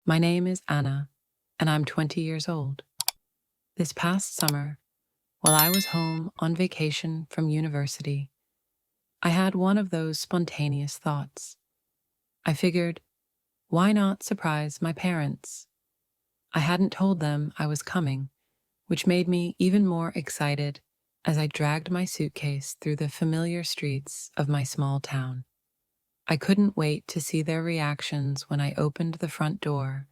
My name is Anna, and I'm 20 years old. This past summer, while I was home on vacation from university, I had one of those spontaneous thoughts. I figured, why not surprise my parents? I hadn't told them I was coming, which made me even more excited as I dragged my suitcase through the familiar streets of my small town. I couldn't wait to see their reactions when I opened the front door,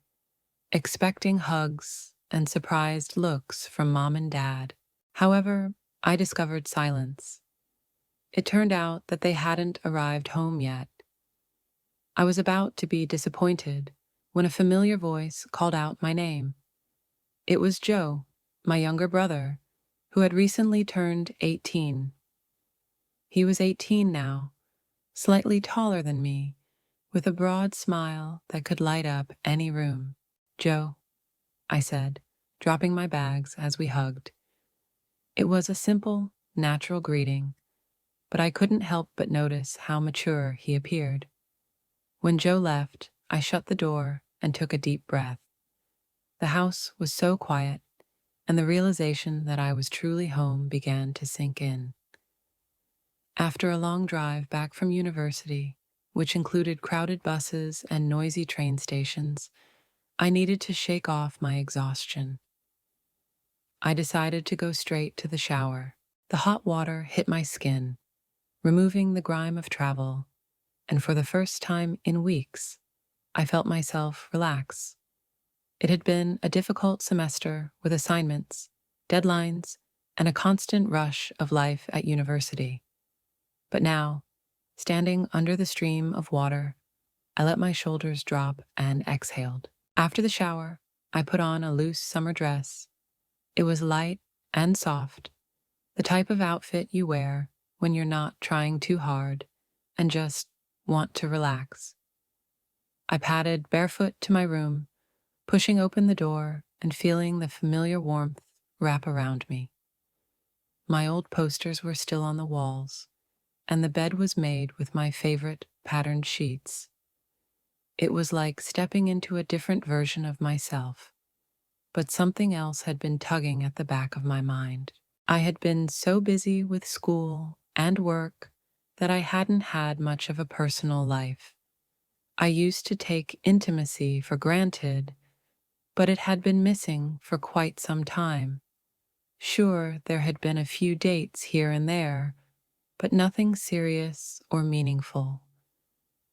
expecting hugs and surprised looks from mom and dad. However, I discovered silence. It turned out that they hadn't arrived home yet. I was about to be disappointed when a familiar voice called out my name. It was Joe, my younger brother, who had recently turned 18. He was 18 now, slightly taller than me, with a broad smile that could light up any room. "Joe," I said, dropping my bags as we hugged. It was a simple, natural greeting, but I couldn't help but notice how mature he appeared. When Joe left, I shut the door and took a deep breath. The house was so quiet, and the realization that I was truly home began to sink in. After a long drive back from university, which included crowded buses and noisy train stations, I needed to shake off my exhaustion. I decided to go straight to the shower. The hot water hit my skin, removing the grime of travel, and for the first time in weeks, I felt myself relax. It had been a difficult semester with assignments, deadlines, and a constant rush of life at university. But now, standing under the stream of water, I let my shoulders drop and exhaled. After the shower, I put on a loose summer dress. It was light and soft, the type of outfit you wear when you're not trying too hard and just want to relax. I padded barefoot to my room, pushing open the door and feeling the familiar warmth wrap around me. My old posters were still on the walls, and the bed was made with my favorite patterned sheets. It was like stepping into a different version of myself, but something else had been tugging at the back of my mind. I had been so busy with school and work that I hadn't had much of a personal life. I used to take intimacy for granted, but it had been missing for quite some time. Sure, there had been a few dates here and there, but nothing serious or meaningful.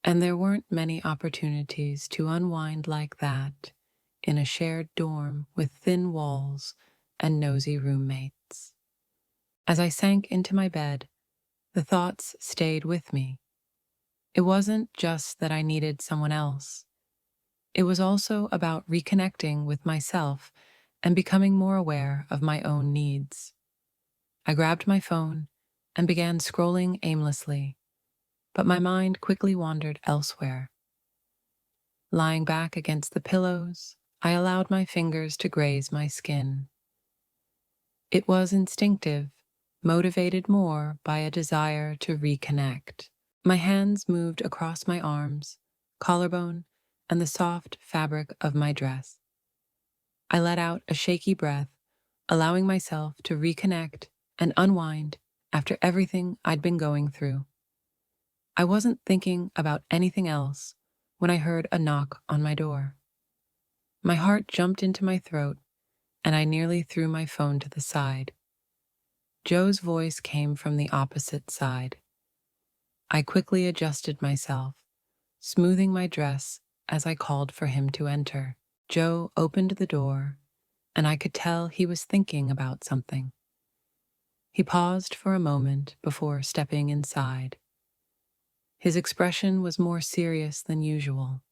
And there weren't many opportunities to unwind like that in a shared dorm with thin walls and nosy roommates. As I sank into my bed, the thoughts stayed with me. It wasn't just that I needed someone else. It was also about reconnecting with myself and becoming more aware of my own needs. I grabbed my phone and began scrolling aimlessly, but my mind quickly wandered elsewhere. Lying back against the pillows, I allowed my fingers to graze my skin. It was instinctive, motivated more by a desire to reconnect. My hands moved across my arms, collarbone, and the soft fabric of my dress. I let out a shaky breath, allowing myself to reconnect and unwind after everything I'd been going through. I wasn't thinking about anything else when I heard a knock on my door. My heart jumped into my throat, and I nearly threw my phone to the side. Joe's voice came from the opposite side. I quickly adjusted myself, smoothing my dress as I called for him to enter. Joe opened the door, and I could tell he was thinking about something. He paused for a moment before stepping inside. His expression was more serious than usual.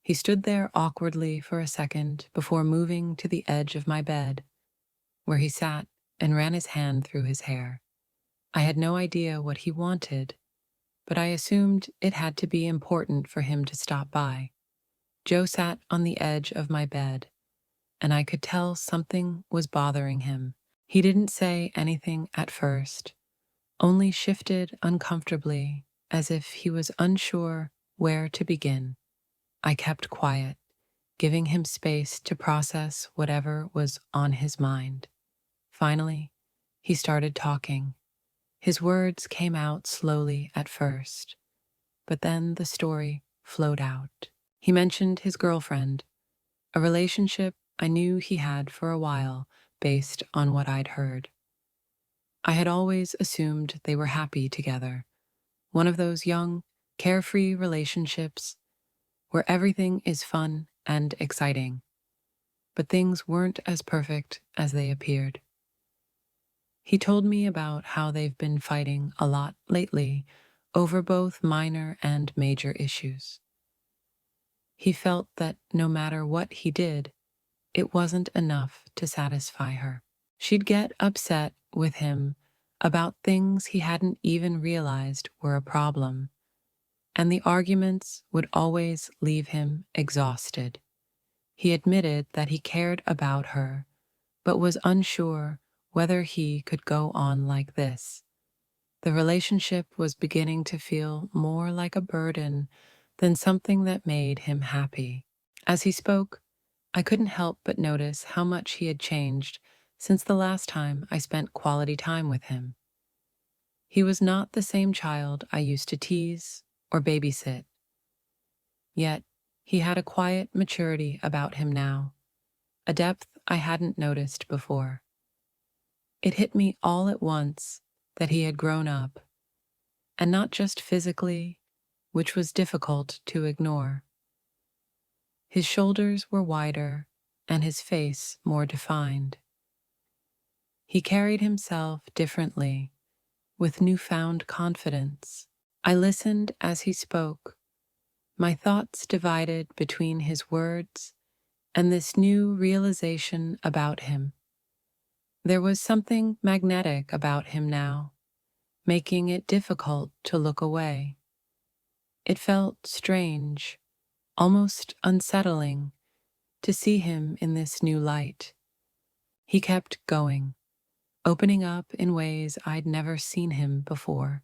He stood there awkwardly for a second before moving to the edge of my bed, where he sat and ran his hand through his hair. I had no idea what he wanted, but I assumed it had to be important for him to stop by. Joe sat on the edge of my bed, and I could tell something was bothering him. He didn't say anything at first, only shifted uncomfortably as if he was unsure where to begin. I kept quiet, giving him space to process whatever was on his mind. Finally, he started talking. His words came out slowly at first, but then the story flowed out. He mentioned his girlfriend, a relationship I knew he had for a while based on what I'd heard. I had always assumed they were happy together, one of those young, carefree relationships where everything is fun and exciting, but things weren't as perfect as they appeared. He told me about how they've been fighting a lot lately over both minor and major issues. He felt that no matter what he did, it wasn't enough to satisfy her. She'd get upset with him about things he hadn't even realized were a problem, and the arguments would always leave him exhausted. He admitted that he cared about her, but was unsure whether he could go on like this. The relationship was beginning to feel more like a burden than something that made him happy. As he spoke, I couldn't help but notice how much he had changed since the last time I spent quality time with him. He was not the same child I used to tease or babysit. Yet, he had a quiet maturity about him now, a depth I hadn't noticed before. It hit me all at once that he had grown up, and not just physically, which was difficult to ignore. His shoulders were wider and his face more defined. He carried himself differently, with newfound confidence. I listened as he spoke, my thoughts divided between his words and this new realization about him. There was something magnetic about him now, making it difficult to look away. It felt strange, almost unsettling, to see him in this new light. He kept going, opening up in ways I'd never seen him before.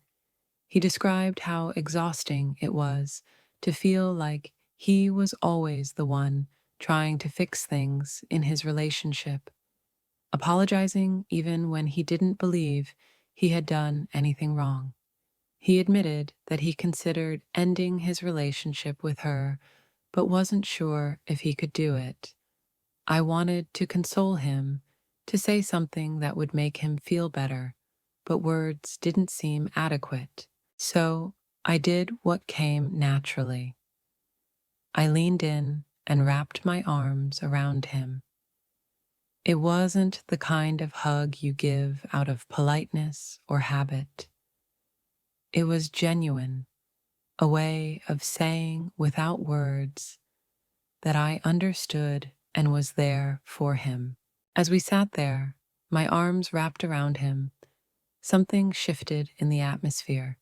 He described how exhausting it was to feel like he was always the one trying to fix things in his relationship, apologizing even when he didn't believe he had done anything wrong. He admitted that he considered ending his relationship with her, but wasn't sure if he could do it. I wanted to console him, to say something that would make him feel better, but words didn't seem adequate. So I did what came naturally. I leaned in and wrapped my arms around him. It wasn't the kind of hug you give out of politeness or habit. It was genuine, a way of saying without words that I understood and was there for him. As we sat there, my arms wrapped around him, something shifted in the atmosphere.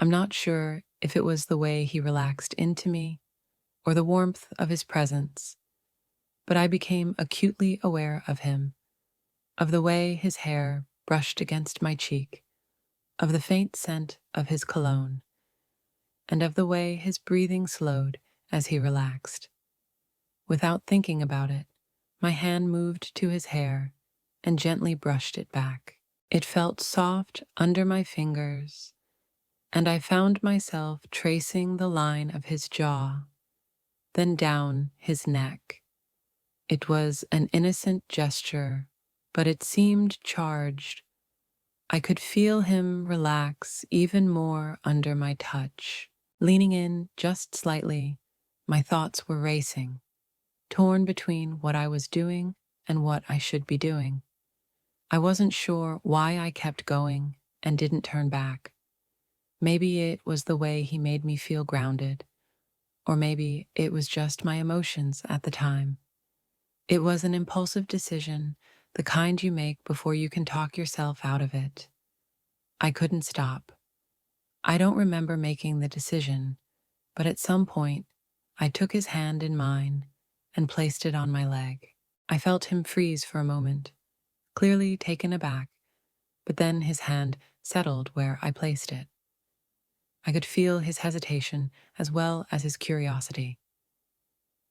I'm not sure if it was the way he relaxed into me or the warmth of his presence, but I became acutely aware of him, of the way his hair brushed against my cheek, of the faint scent of his cologne, and of the way his breathing slowed as he relaxed. Without thinking about it, my hand moved to his hair and gently brushed it back. It felt soft under my fingers, and I found myself tracing the line of his jaw, then down his neck. It was an innocent gesture, but it seemed charged. I could feel him relax even more under my touch. Leaning in just slightly, my thoughts were racing, torn between what I was doing and what I should be doing. I wasn't sure why I kept going and didn't turn back. Maybe it was the way he made me feel grounded, or maybe it was just my emotions at the time. It was an impulsive decision, the kind you make before you can talk yourself out of it. I couldn't stop. I don't remember making the decision, but at some point, I took his hand in mine and placed it on my leg. I felt him freeze for a moment, clearly taken aback, but then his hand settled where I placed it. I could feel his hesitation as well as his curiosity.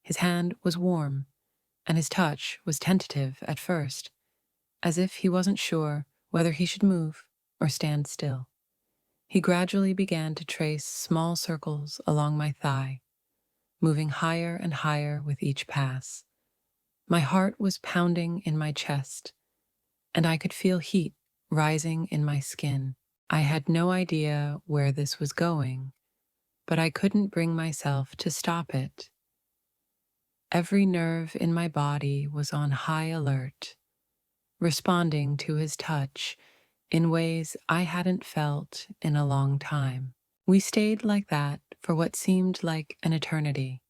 His hand was warm, and his touch was tentative at first, as if he wasn't sure whether he should move or stand still. He gradually began to trace small circles along my thigh, moving higher and higher with each pass. My heart was pounding in my chest, and I could feel heat rising in my skin. I had no idea where this was going, but I couldn't bring myself to stop it. Every nerve in my body was on high alert, responding to his touch in ways I hadn't felt in a long time. We stayed like that for what seemed like an eternity,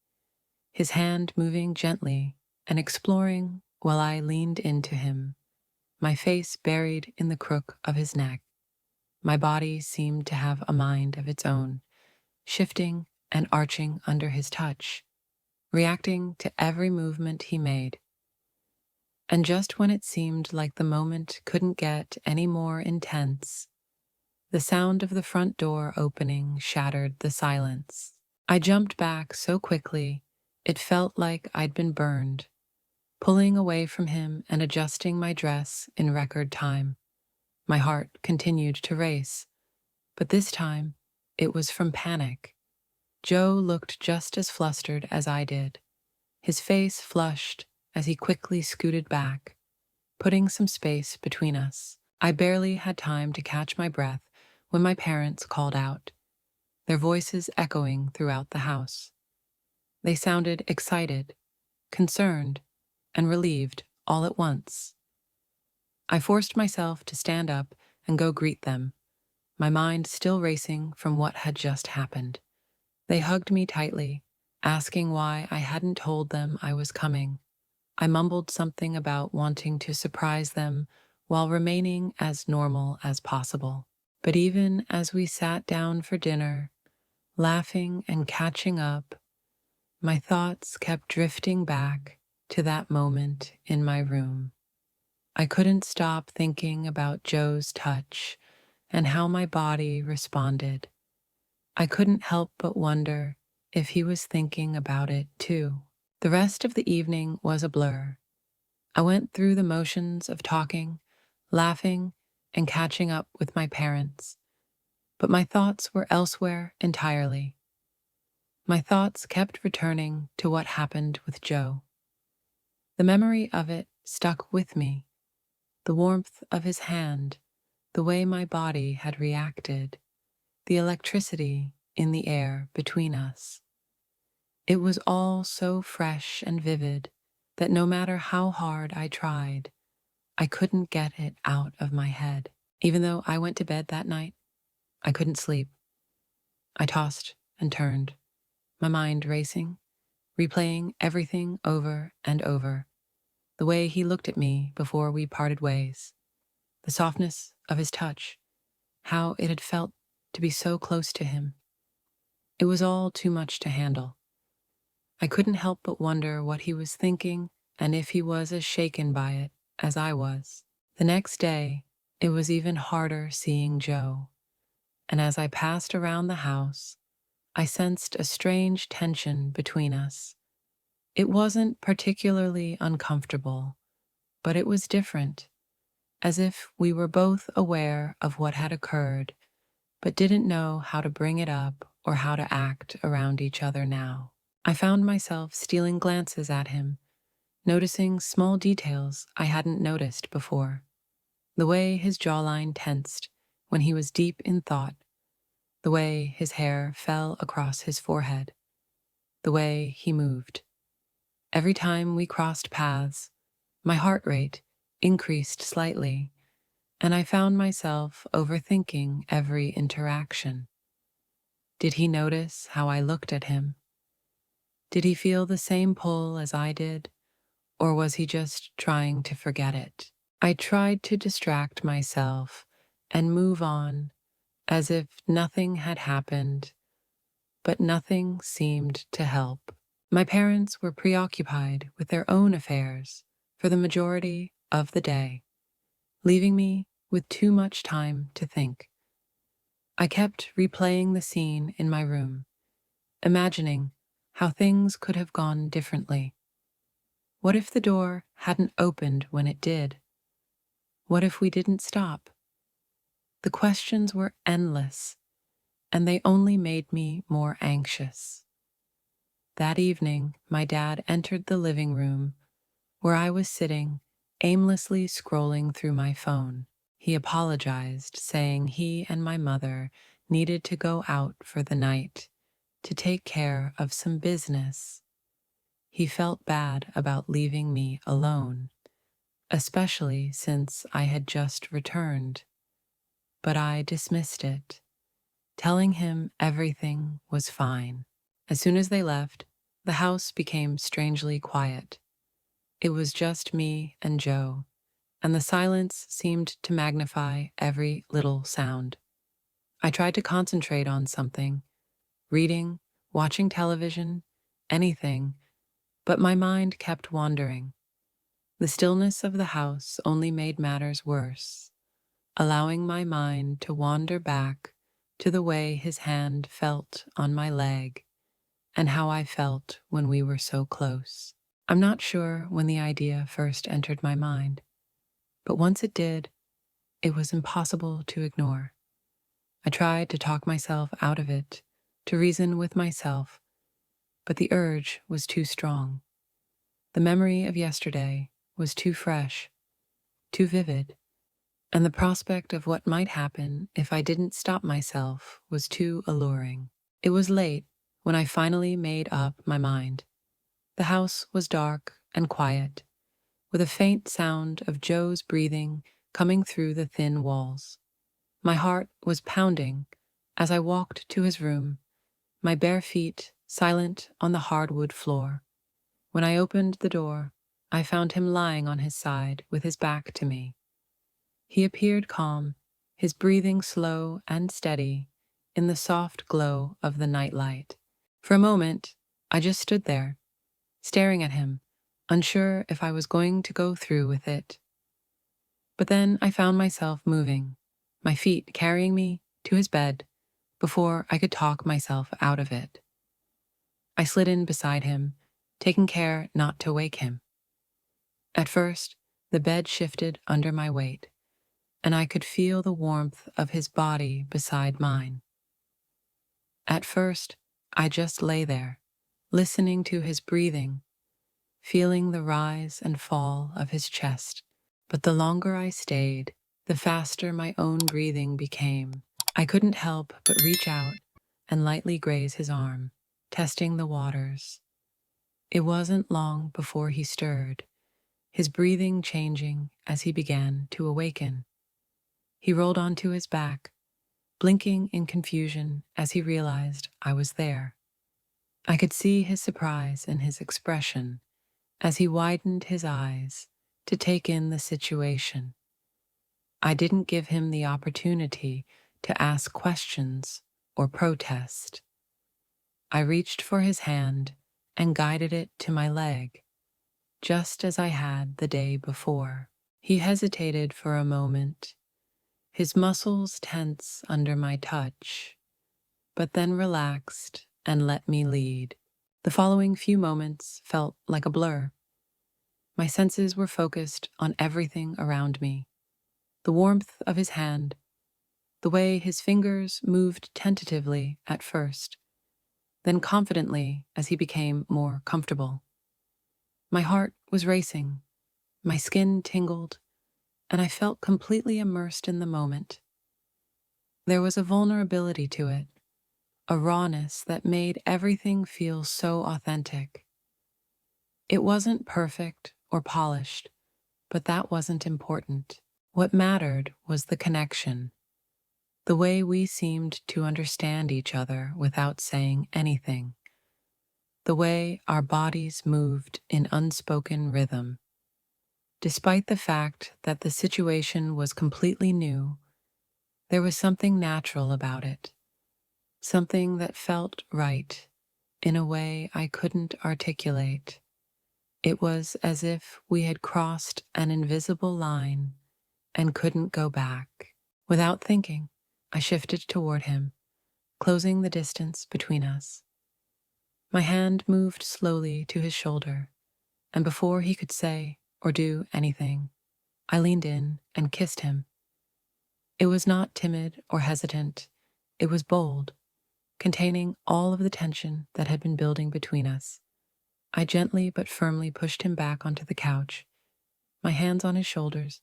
his hand moving gently and exploring while I leaned into him, my face buried in the crook of his neck. My body seemed to have a mind of its own, shifting and arching under his touch, reacting to every movement he made. And just when it seemed like the moment couldn't get any more intense, the sound of the front door opening shattered the silence. I jumped back so quickly, it felt like I'd been burned, pulling away from him and adjusting my dress in record time. My heart continued to race, but this time it was from panic. Joe looked just as flustered as I did, his face flushed as he quickly scooted back, putting some space between us. I barely had time to catch my breath when my parents called out, their voices echoing throughout the house. They sounded excited, concerned, and relieved all at once. I forced myself to stand up and go greet them, my mind still racing from what had just happened. They hugged me tightly, asking why I hadn't told them I was coming. I mumbled something about wanting to surprise them while remaining as normal as possible. But even as we sat down for dinner, laughing and catching up, my thoughts kept drifting back to that moment in my room. I couldn't stop thinking about Joe's touch and how my body responded. I couldn't help but wonder if he was thinking about it too. The rest of the evening was a blur. I went through the motions of talking, laughing, and catching up with my parents, but my thoughts were elsewhere entirely. My thoughts kept returning to what happened with Joe. The memory of it stuck with me, the warmth of his hand, the way my body had reacted, the electricity in the air between us. It was all so fresh and vivid that no matter how hard I tried, I couldn't get it out of my head. Even though I went to bed that night, I couldn't sleep. I tossed and turned, my mind racing, replaying everything over and over. The way he looked at me before we parted ways, the softness of his touch, how it had felt to be so close to him. It was all too much to handle. I couldn't help but wonder what he was thinking and if he was as shaken by it as I was. The next day, it was even harder seeing Joe, and as I passed around the house, I sensed a strange tension between us. It wasn't particularly uncomfortable, but it was different, as if we were both aware of what had occurred, but didn't know how to bring it up or how to act around each other now. I found myself stealing glances at him, noticing small details I hadn't noticed before. The way his jawline tensed when he was deep in thought, the way his hair fell across his forehead, the way he moved. Every time we crossed paths, my heart rate increased slightly, and I found myself overthinking every interaction. Did he notice how I looked at him? Did he feel the same pull as I did, or was he just trying to forget it? I tried to distract myself and move on as if nothing had happened, but nothing seemed to help. My parents were preoccupied with their own affairs for the majority of the day, leaving me with too much time to think. I kept replaying the scene in my room, imagining how things could have gone differently. What if the door hadn't opened when it did? What if we didn't stop? The questions were endless, and they only made me more anxious. That evening, my dad entered the living room where I was sitting, aimlessly scrolling through my phone. He apologized, saying he and my mother needed to go out for the night to take care of some business. He felt bad about leaving me alone, especially since I had just returned. But I dismissed it, telling him everything was fine. As soon as they left, the house became strangely quiet. It was just me and Joe, and the silence seemed to magnify every little sound. I tried to concentrate on something, reading, watching television, anything, but my mind kept wandering. The stillness of the house only made matters worse, allowing my mind to wander back to the way his hand felt on my leg and how I felt when we were so close. I'm not sure when the idea first entered my mind, but once it did, it was impossible to ignore. I tried to talk myself out of it, to reason with myself, but the urge was too strong. The memory of yesterday was too fresh, too vivid, and the prospect of what might happen if I didn't stop myself was too alluring. It was late when I finally made up my mind. The house was dark and quiet, with a faint sound of Joe's breathing coming through the thin walls. My heart was pounding as I walked to his room, my bare feet silent on the hardwood floor. When I opened the door, I found him lying on his side with his back to me. He appeared calm, his breathing slow and steady in the soft glow of the nightlight. For a moment, I just stood there, staring at him, unsure if I was going to go through with it. But then I found myself moving, my feet carrying me to his bed before I could talk myself out of it. I slid in beside him, taking care not to wake him. At first, the bed shifted under my weight, and I could feel the warmth of his body beside mine. At first, I just lay there, listening to his breathing, feeling the rise and fall of his chest. But the longer I stayed, the faster my own breathing became. I couldn't help but reach out and lightly graze his arm, testing the waters. It wasn't long before he stirred, his breathing changing as he began to awaken. He rolled onto his back, blinking in confusion as he realized I was there. I could see his surprise in his expression as he widened his eyes to take in the situation. I didn't give him the opportunity to ask questions or protest. I reached for his hand and guided it to my leg, just as I had the day before. He hesitated for a moment, his muscles tense under my touch, but then relaxed and let me lead. The following few moments felt like a blur. My senses were focused on everything around me. The warmth of his hand, the way his fingers moved tentatively at first, then confidently as he became more comfortable. My heart was racing, my skin tingled, and I felt completely immersed in the moment. There was a vulnerability to it, a rawness that made everything feel so authentic. It wasn't perfect or polished, but that wasn't important. What mattered was the connection, the way we seemed to understand each other without saying anything, the way our bodies moved in unspoken rhythm. Despite the fact that the situation was completely new, there was something natural about it, something that felt right in a way I couldn't articulate. It was as if we had crossed an invisible line and couldn't go back. Without thinking, I shifted toward him, closing the distance between us. My hand moved slowly to his shoulder, and before he could say or do anything, I leaned in and kissed him. It was not timid or hesitant, it was bold, containing all of the tension that had been building between us. I gently but firmly pushed him back onto the couch, my hands on his shoulders,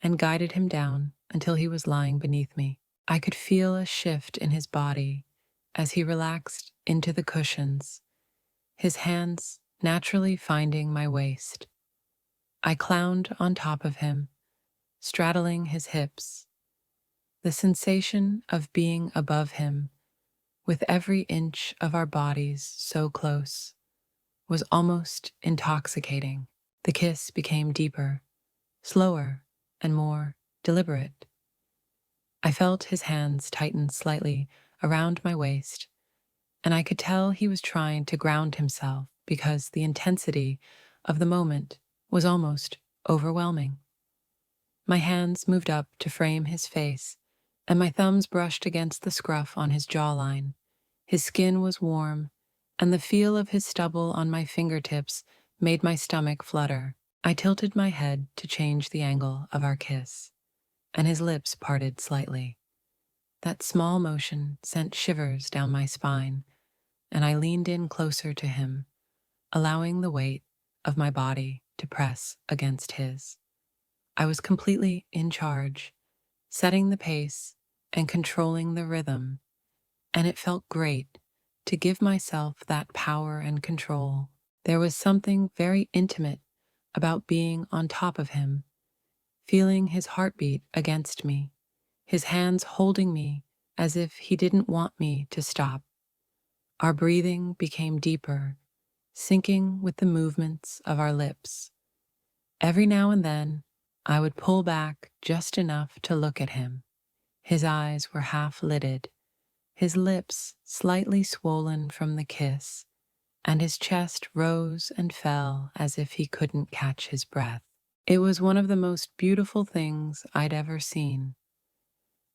and guided him down until he was lying beneath me. I could feel a shift in his body as he relaxed into the cushions, his hands naturally finding my waist. I clowned on top of him, straddling his hips. The sensation of being above him, with every inch of our bodies so close, was almost intoxicating. The kiss became deeper, slower, and more deliberate. I felt his hands tighten slightly around my waist, and I could tell he was trying to ground himself because the intensity of the moment was almost overwhelming. My hands moved up to frame his face, and my thumbs brushed against the scruff on his jawline. His skin was warm, and the feel of his stubble on my fingertips made my stomach flutter. I tilted my head to change the angle of our kiss, and his lips parted slightly. That small motion sent shivers down my spine, and I leaned in closer to him, allowing the weight of my body to press against his. I was completely in charge, setting the pace and controlling the rhythm, and it felt great to give myself that power and control. There was something very intimate about being on top of him, feeling his heartbeat against me, his hands holding me as if he didn't want me to stop. Our breathing became deeper, syncing with the movements of our lips. Every now and then, I would pull back just enough to look at him. His eyes were half-lidded, his lips slightly swollen from the kiss, and his chest rose and fell as if he couldn't catch his breath. It was one of the most beautiful things I'd ever seen,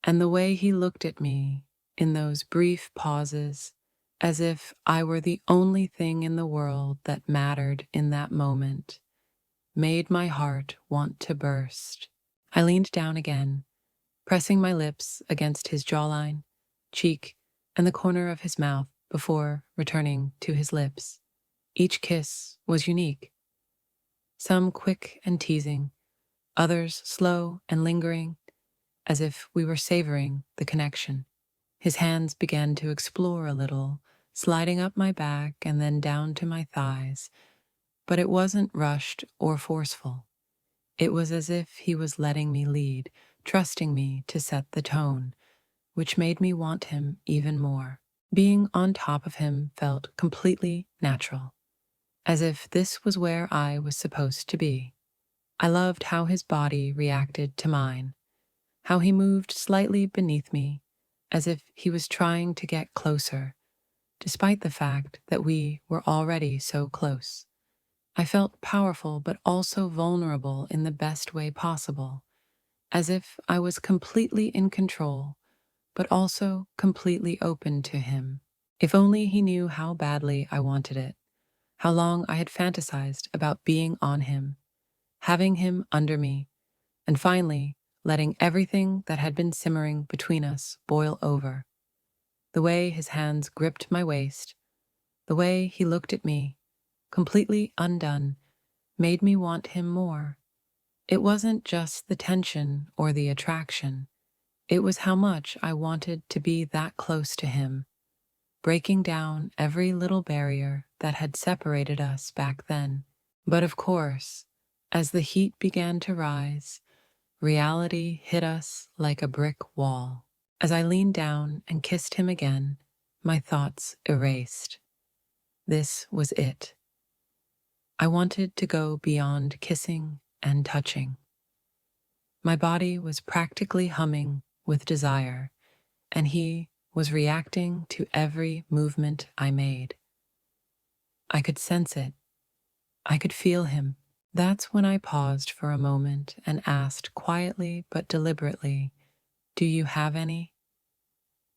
and the way he looked at me in those brief pauses, as if I were the only thing in the world that mattered in that moment, made my heart want to burst. I leaned down again, pressing my lips against his jawline, cheek, and the corner of his mouth before returning to his lips. Each kiss was unique, some quick and teasing, others slow and lingering, as if we were savoring the connection. His hands began to explore a little, sliding up my back and then down to my thighs, but it wasn't rushed or forceful. It was as if he was letting me lead, trusting me to set the tone, which made me want him even more. Being on top of him felt completely natural, as if this was where I was supposed to be. I loved how his body reacted to mine, how he moved slightly beneath me, as if he was trying to get closer, despite the fact that we were already so close. I felt powerful but also vulnerable in the best way possible, as if I was completely in control, but also completely open to him. If only he knew how badly I wanted it, how long I had fantasized about being on him, having him under me, and finally letting everything that had been simmering between us boil over. The way his hands gripped my waist, the way he looked at me, completely undone, made me want him more. It wasn't just the tension or the attraction. It was how much I wanted to be that close to him, breaking down every little barrier that had separated us back then. But of course, as the heat began to rise, reality hit us like a brick wall. As I leaned down and kissed him again, my thoughts erased. This was it. I wanted to go beyond kissing and touching. My body was practically humming with desire, and he was reacting to every movement I made. I could sense it. I could feel him. That's when I paused for a moment and asked quietly but deliberately, "Do you have any?"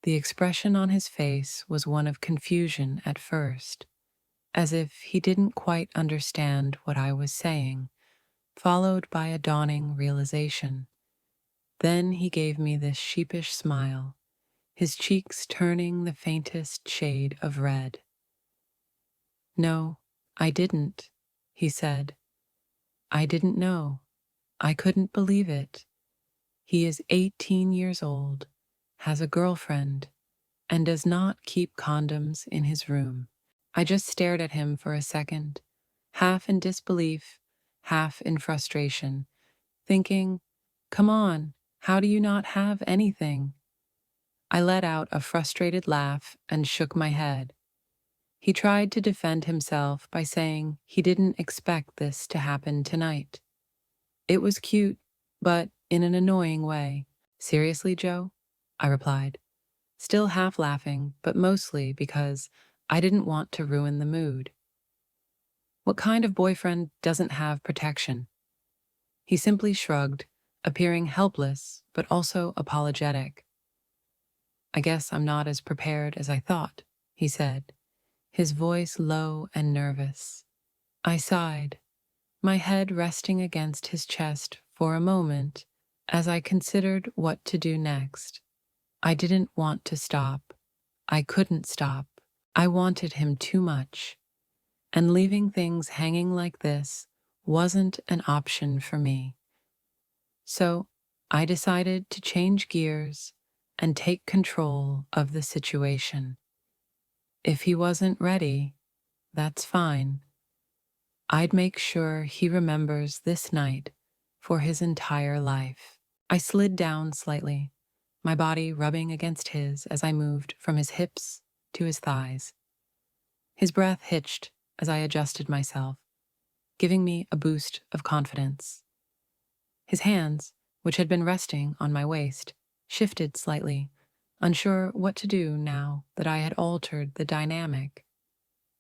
The expression on his face was one of confusion at first, as if he didn't quite understand what I was saying, followed by a dawning realization. Then he gave me this sheepish smile, his cheeks turning the faintest shade of red. "No, I didn't," he said. "I didn't know. I couldn't believe it. He is 18 years old, has a girlfriend, and does not keep condoms in his room." I just stared at him for a second, half in disbelief, half in frustration, thinking, "Come on, how do you not have anything?" I let out a frustrated laugh and shook my head. He tried to defend himself by saying he didn't expect this to happen tonight. It was cute, but in an annoying way. "Seriously, Joe?" I replied, still half laughing, but mostly because I didn't want to ruin the mood. What kind of boyfriend doesn't have protection? He simply shrugged, appearing helpless but also apologetic. "I guess I'm not as prepared as I thought," he said, his voice low and nervous. I sighed, my head resting against his chest for a moment as I considered what to do next. I didn't want to stop. I couldn't stop. I wanted him too much, and leaving things hanging like this wasn't an option for me. So I decided to change gears and take control of the situation. If he wasn't ready, that's fine. I'd make sure he remembers this night for his entire life. I slid down slightly, my body rubbing against his as I moved from his hips to his thighs. His breath hitched as I adjusted myself, giving me a boost of confidence. His hands, which had been resting on my waist, shifted slightly, unsure what to do now that I had altered the dynamic.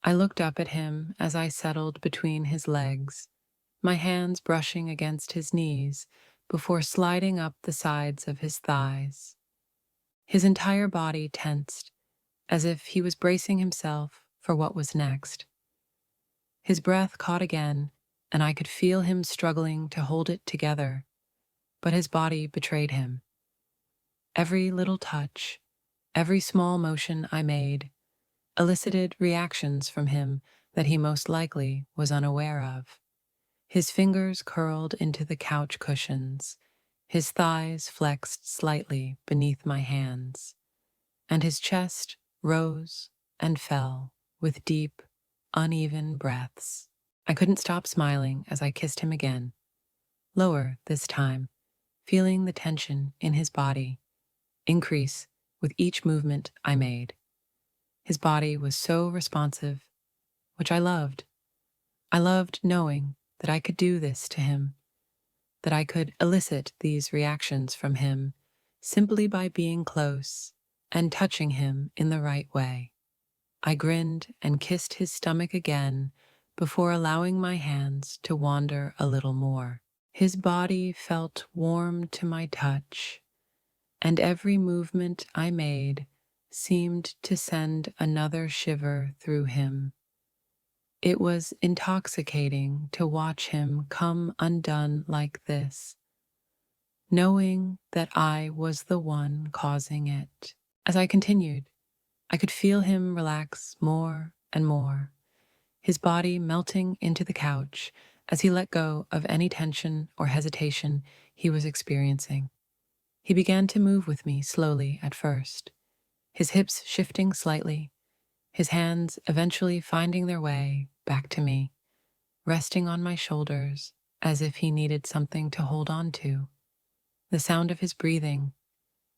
I looked up at him as I settled between his legs, my hands brushing against his knees before sliding up the sides of his thighs. His entire body tensed, as if he was bracing himself for what was next. His breath caught again, and I could feel him struggling to hold it together, but his body betrayed him. Every little touch, every small motion I made, elicited reactions from him that he most likely was unaware of. His fingers curled into the couch cushions, his thighs flexed slightly beneath my hands, and his chest rose and fell with deep, uneven breaths. I couldn't stop smiling as I kissed him again, lower this time, feeling the tension in his body increase with each movement I made. His body was so responsive, which I loved. I loved knowing that I could do this to him, that I could elicit these reactions from him simply by being close and touching him in the right way. I grinned and kissed his stomach again before allowing my hands to wander a little more. His body felt warm to my touch, and every movement I made seemed to send another shiver through him. It was intoxicating to watch him come undone like this, knowing that I was the one causing it. As I continued, I could feel him relax more and more, his body melting into the couch as he let go of any tension or hesitation he was experiencing. He began to move with me slowly at first, his hips shifting slightly, his hands eventually finding their way back to me, resting on my shoulders as if he needed something to hold on to. The sound of his breathing,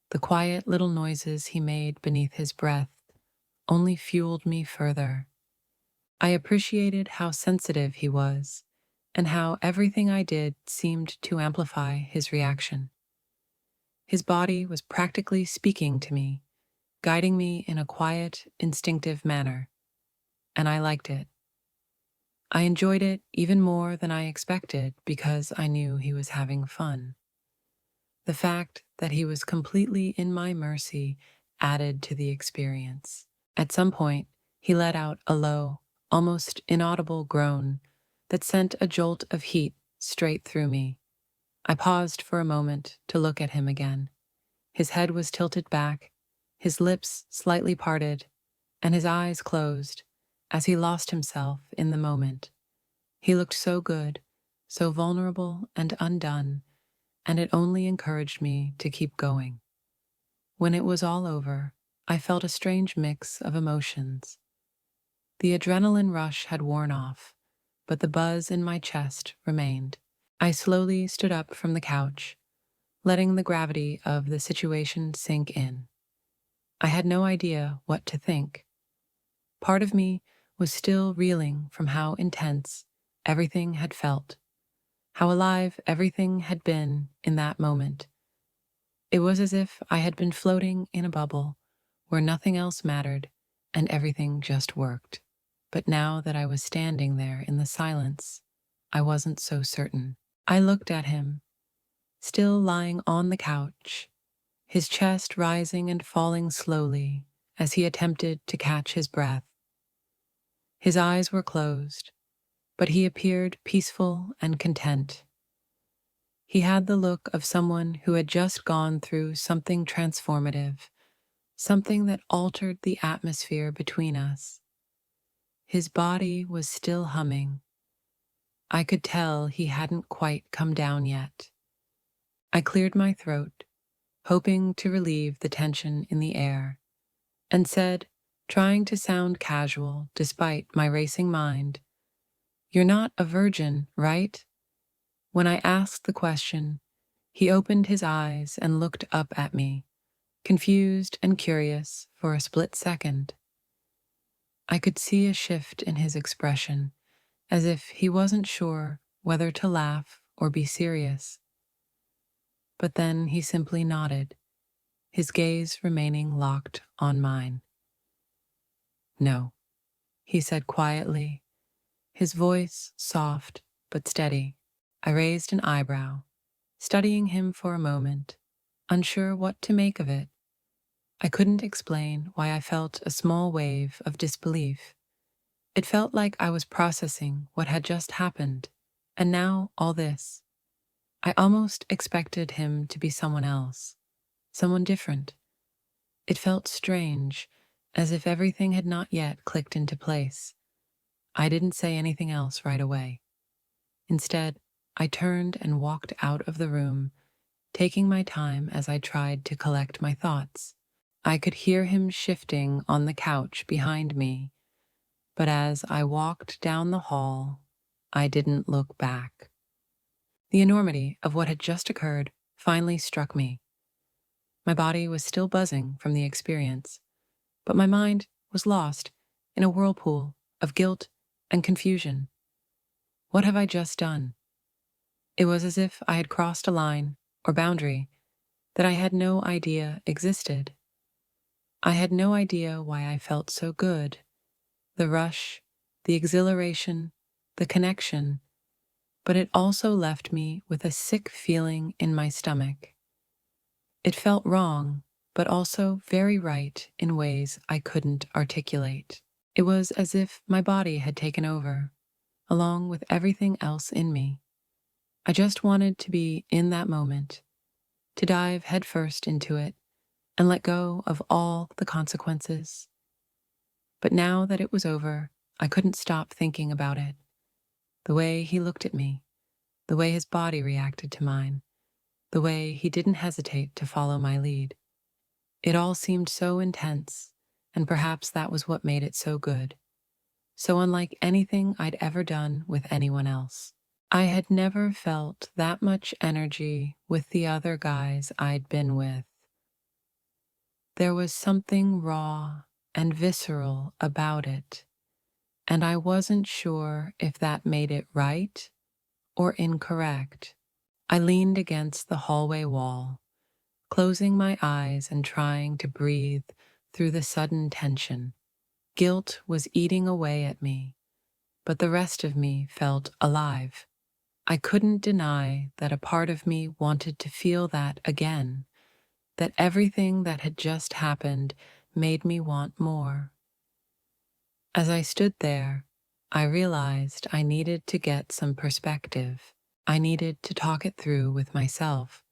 the quiet little noises he made beneath his breath, only fueled me further. I appreciated how sensitive he was, and how everything I did seemed to amplify his reaction. His body was practically speaking to me, guiding me in a quiet, instinctive manner, and I liked it. I enjoyed it even more than I expected because I knew he was having fun. The fact that he was completely in my mercy added to the experience. At some point, he let out a low, almost inaudible groan that sent a jolt of heat straight through me. I paused for a moment to look at him again. His head was tilted back, his lips slightly parted, and his eyes closed as he lost himself in the moment. He looked so good, so vulnerable and undone, and it only encouraged me to keep going. When it was all over, I felt a strange mix of emotions. The adrenaline rush had worn off, but the buzz in my chest remained. I slowly stood up from the couch, letting the gravity of the situation sink in. I had no idea what to think. Part of me was still reeling from how intense everything had felt, how alive everything had been in that moment. It was as if I had been floating in a bubble where nothing else mattered and everything just worked. But now that I was standing there in the silence, I wasn't so certain. I looked at him, still lying on the couch, his chest rising and falling slowly as he attempted to catch his breath. His eyes were closed, but he appeared peaceful and content. He had the look of someone who had just gone through something transformative, something that altered the atmosphere between us. His body was still humming. I could tell he hadn't quite come down yet. I cleared my throat, hoping to relieve the tension in the air, and said, trying to sound casual despite my racing mind, "You're not a virgin, right?" When I asked the question, he opened his eyes and looked up at me, confused and curious for a split second. I could see a shift in his expression, as if he wasn't sure whether to laugh or be serious. But then he simply nodded, his gaze remaining locked on mine. "No," he said quietly, his voice soft but steady. I raised an eyebrow, studying him for a moment, unsure what to make of it. I couldn't explain why I felt a small wave of disbelief. It felt like I was processing what had just happened, and now all this. I almost expected him to be someone else, someone different. It felt strange, as if everything had not yet clicked into place. I didn't say anything else right away. Instead, I turned and walked out of the room, taking my time as I tried to collect my thoughts. I could hear him shifting on the couch behind me, but as I walked down the hall, I didn't look back. The enormity of what had just occurred finally struck me. My body was still buzzing from the experience, but my mind was lost in a whirlpool of guilt and confusion. What have I just done? It was as if I had crossed a line or boundary that I had no idea existed. I had no idea why I felt so good. The rush, the exhilaration, the connection, but it also left me with a sick feeling in my stomach. It felt wrong, but also very right in ways I couldn't articulate. It was as if my body had taken over, along with everything else in me. I just wanted to be in that moment, to dive headfirst into it and let go of all the consequences. But now that it was over, I couldn't stop thinking about it. The way he looked at me, the way his body reacted to mine, the way he didn't hesitate to follow my lead. It all seemed so intense, and perhaps that was what made it so good, so unlike anything I'd ever done with anyone else. I had never felt that much energy with the other guys I'd been with. There was something raw and visceral about it, and I wasn't sure if that made it right or incorrect. I leaned against the hallway wall, closing my eyes and trying to breathe through the sudden tension. Guilt was eating away at me, but the rest of me felt alive. I couldn't deny that a part of me wanted to feel that again, that everything that had just happened made me want more. As I stood there, I realized I needed to get some perspective. I needed to talk it through with myself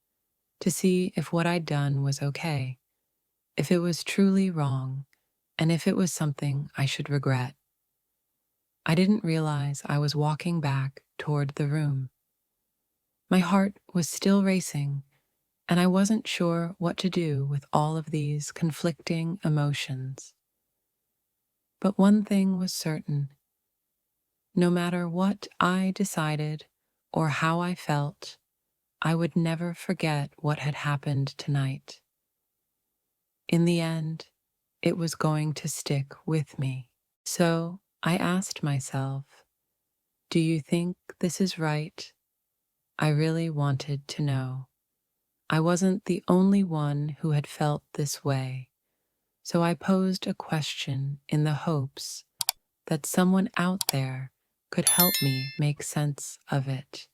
to see if what I'd done was okay, if it was truly wrong, and if it was something I should regret. I didn't realize I was walking back toward the room. My heart was still racing, and I wasn't sure what to do with all of these conflicting emotions. But one thing was certain: no matter what I decided or how I felt, I would never forget what had happened tonight. In the end, it was going to stick with me. So I asked myself, do you think this is right? I really wanted to know. I wasn't the only one who had felt this way, so I posed a question in the hopes that someone out there could help me make sense of it.